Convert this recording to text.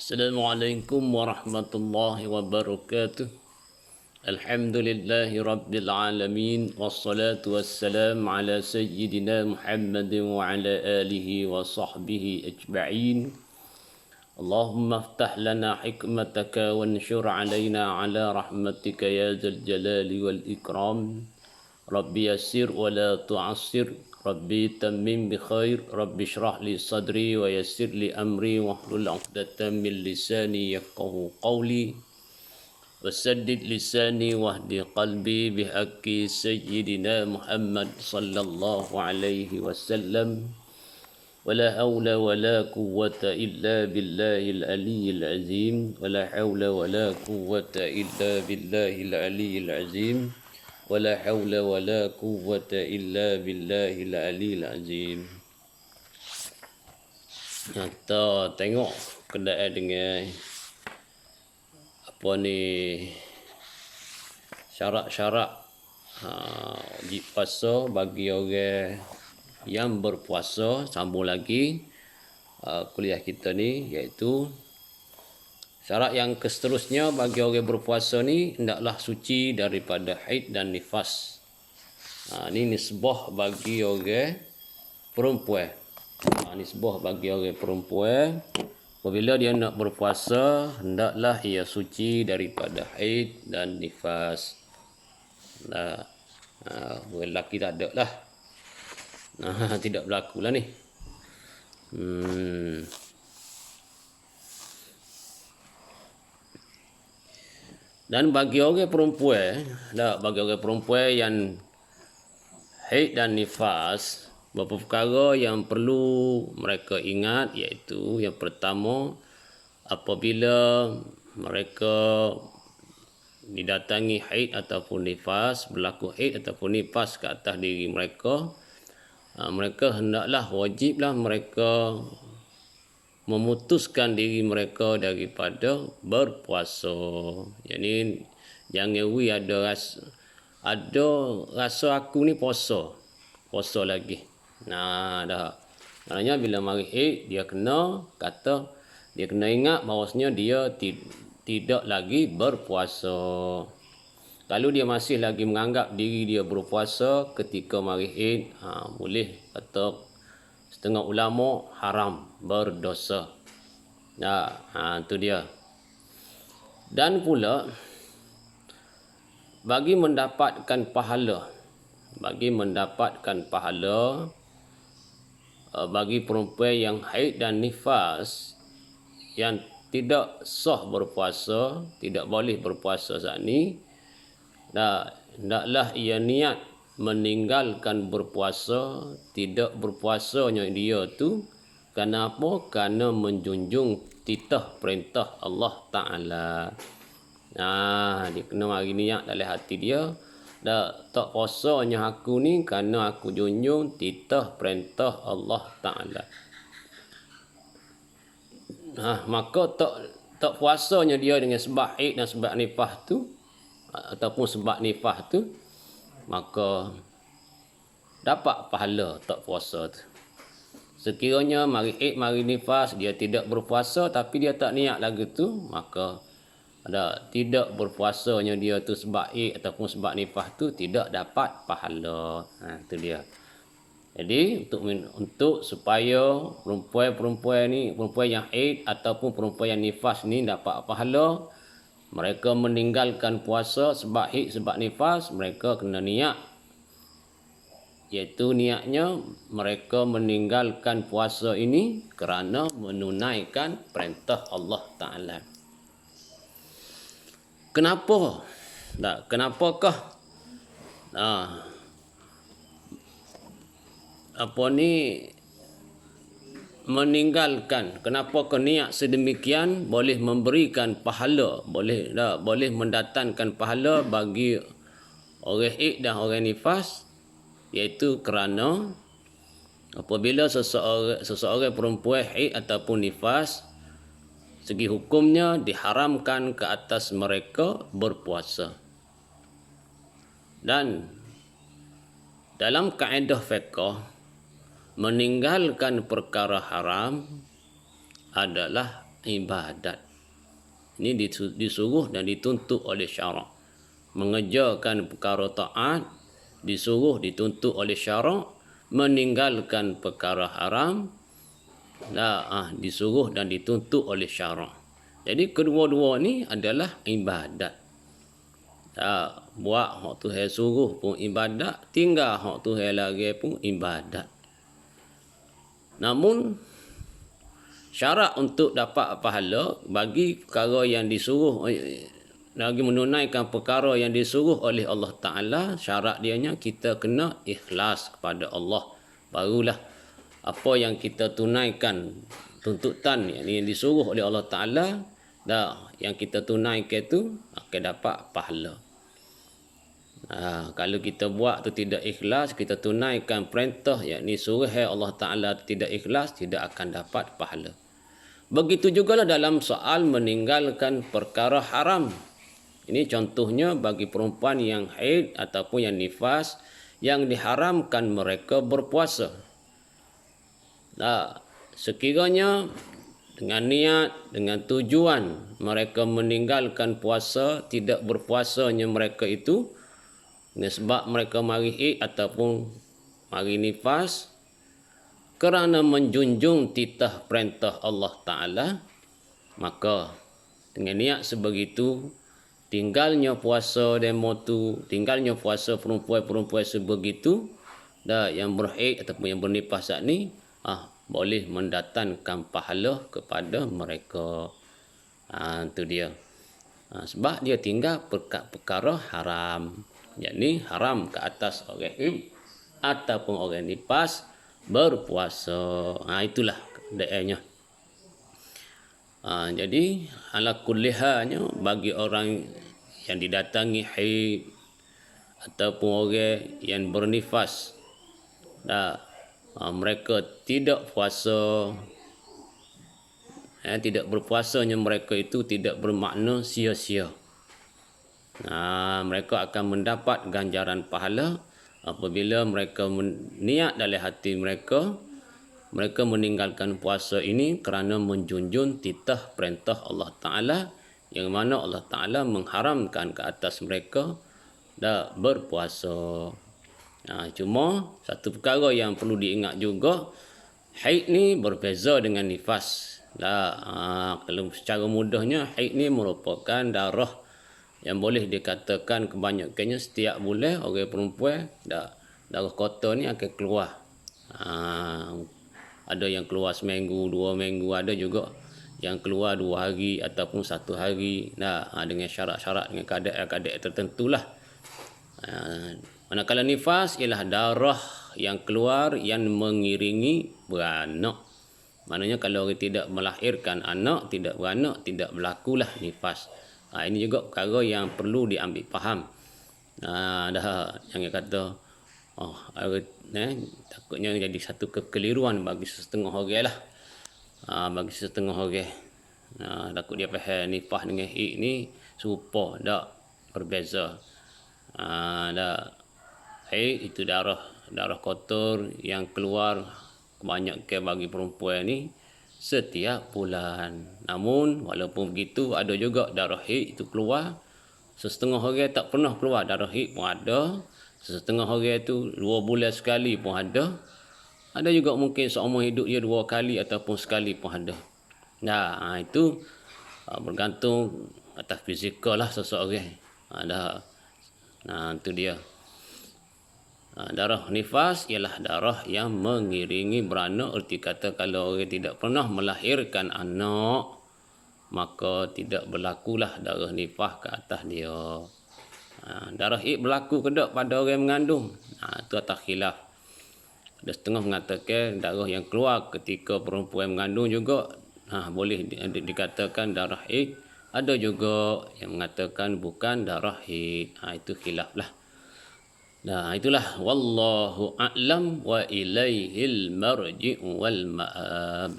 Assalamualaikum warahmatullahi wabarakatuh. Alhamdulillahi rabbil alamin. Wassalatu wassalam ala sayyidina Muhammadin wa ala alihi wa sahbihi ajma'in. Allahumma aftah lana hikmataka wa nshur alayna ala rahmatika ya zal jalali wal ikram. Rabbi yassir wa la tu'assir. Rabbi tammim bi khair. Rabbi shrah li sadri wa yassir li amri wa hlul 'uqdatam min lisani yafqahu qawli. Wasaddid lisani wahdi qalbi bihaqqi sayyidina Muhammad sallallahu alaihi wasallam. ولا حول ولا قوة إلا بالله العلي العظيم ولا حول ولا قوة إلا بالله العلي العظيم ولا حول ولا قوة إلا بالله العلي العظيم. Kita tengok kenaan dengan apa ni syarat-syarat wajib puasa bagi orang yang berpuasa. Sambung lagi kuliah kita ni, iaitu syarat yang seterusnya bagi orang berpuasa ni hendaklah suci daripada haid dan nifas. Ini nisbah bagi orang perempuan. Nisbah bagi orang perempuan, apabila dia nak berpuasa hendaklah ia suci daripada haid dan nifas. Orang lelaki tak ada lah. Tidak berlaku lah ni. Dan bagi orang perempuan yang haid dan nifas, beberapa perkara yang perlu mereka ingat, iaitu yang pertama, apabila mereka didatangi haid ataupun nifas, berlaku haid ataupun nifas ke atas diri mereka, mereka hendaklah wajiblah mereka memutuskan diri mereka daripada berpuasa. Jadi jangan ada rasa aku ni puasa lagi. Dah. Maknanya bila mari haid dia kena ingat bahawasanya dia tidak lagi berpuasa. Kalau dia masih lagi menganggap diri dia berpuasa ketika mari haid, boleh kata setengah ulama haram, berdosa. Itu dia. Dan pula bagi mendapatkan pahala bagi perempuan yang haid dan nifas yang tidak sah berpuasa, tidak boleh berpuasa saat ni, hendaklah ia niat meninggalkan berpuasa. Tidak berpuasanya dia tu kerana apa? Kerana menjunjung titah perintah Allah Ta'ala. Dia kena mari niat dalam hati dia, tak puasanya aku ni kerana aku junjung titah perintah Allah Ta'ala. Maka tak puasanya dia dengan sebab haid dan sebab nifas tu, ataupun sebab nifas tu, maka dapat pahala tak puasa tu. Sekiranya mari haid mari nifas dia tidak berpuasa tapi dia tak niat lagu tu, maka tidak berpuasanya dia tu sebab haid ataupun sebab nifas tu tidak dapat pahala. Itu dia. Jadi untuk supaya perempuan yang haid ataupun perempuan yang nifas ni dapat pahala, mereka meninggalkan puasa sebab haid sebab nifas, mereka kena niat, iaitu niatnya mereka meninggalkan puasa ini kerana menunaikan perintah Allah Ta'ala. Kenapakah meninggalkan, kenapa niat sedemikian boleh memberikan pahala, boleh mendatangkan pahala bagi orang haid dan orang nifas, iaitu kerana apabila seseorang perempuan haid ataupun nifas, segi hukumnya diharamkan ke atas mereka berpuasa. Dan dalam kaedah fiqh, meninggalkan perkara haram adalah ibadat. Ini disuruh dan dituntut oleh syarak. Mengerjakan perkara taat disuruh dituntut oleh syarak, meninggalkan perkara haram disuruh dan dituntut oleh syarak. Jadi kedua-dua ni adalah ibadat. Buat hak Tuhan suruh pun ibadat, tinggal hak Tuhan larang pun ibadat. Namun syarat untuk dapat pahala bagi perkara yang disuruh, lagi menunaikan perkara yang disuruh oleh Allah Ta'ala, syarat dianya kita kena ikhlas kepada Allah. Barulah apa yang kita tunaikan, tuntutan yang disuruh oleh Allah Ta'ala, yang kita tunaikan itu akan dapat pahala. Kalau kita buat tu tidak ikhlas, kita tunaikan perintah yakni suruh Allah Ta'ala tidak ikhlas, tidak akan dapat pahala. Begitu jugalah dalam soal meninggalkan perkara haram. Ini contohnya bagi perempuan yang haid ataupun yang nifas, yang diharamkan mereka berpuasa. Sekiranya dengan niat, dengan tujuan mereka meninggalkan puasa, tidak berpuasanya mereka itu sebab mereka mari haid ataupun mari nifas, kerana menjunjung titah perintah Allah Ta'ala, maka dengan niat sebegitu, tinggalnya puasa demo tu, tinggalnya puasa perempuan-perempuan sebegitu, yang berhaid ataupun yang bernifas saat ni, boleh mendatangkan pahala kepada mereka. Itu dia. Sebab dia tinggal perkara haram. Yakni haram ke atas orang haid ataupun orang nifas berpuasa. Itulah keadaannya. Jadi ala kullihalnya bagi orang yang didatangi haid ataupun orang yang bernifas, mereka tidak puasa, tidak berpuasanya mereka itu tidak bermakna sia-sia. Mereka akan mendapat ganjaran pahala apabila mereka niat dalam hati mereka meninggalkan puasa ini kerana menjunjung titah perintah Allah Ta'ala, yang mana Allah Ta'ala mengharamkan ke atas mereka berpuasa. Cuma satu perkara yang perlu diingat juga, haid ni berbeza dengan nifas. Kalau secara mudahnya, haid ni merupakan darah yang boleh dikatakan kebanyakannya setiap bulan orang perempuan darah kotor ni akan keluar. Ada yang keluar seminggu, 2 minggu, ada juga yang keluar 2 hari ataupun 1 hari. Dengan syarat-syarat, dengan keadaan-keadaan tertentulah. Manakala nifas ialah darah yang keluar yang mengiringi beranak. Maknanya kalau orang tidak melahirkan anak, tidak beranak, tidak berlakulah nifas. Ini juga perkara yang perlu diambil faham. Jangan kata takutnya jadi satu kekeliruan bagi setengah orang lah. Bagi setengah orang, takut dia faham nifas dengan haid ni serupa, tak berbeza. Haid itu darah kotor yang keluar kebanyakan bagi perempuan ni setiap bulan. Namun walaupun begitu, ada juga darah haid itu keluar, setengah orang tak pernah keluar darah haid pun ada, setengah orang itu 2 bulan sekali pun ada. Ada juga mungkin seumur hidup dia 2 kali ataupun sekali pun ada. Itu bergantung atas fizikal lah seseorang. Itu dia. Darah nifas ialah darah yang mengiringi beranak. Erti kata kalau orang tidak pernah melahirkan anak, maka tidak berlakulah darah nifas ke atas dia. Darah haid berlaku ke tak pada orang mengandung? Itu atas khilaf. Ada setengah mengatakan darah yang keluar ketika perempuan mengandung juga boleh dikatakan darah haid. Ada juga yang mengatakan bukan darah haid. Itu khilaf lah. Itulah wallahu a'lam wa ilaihil marji'u wal ma'ab.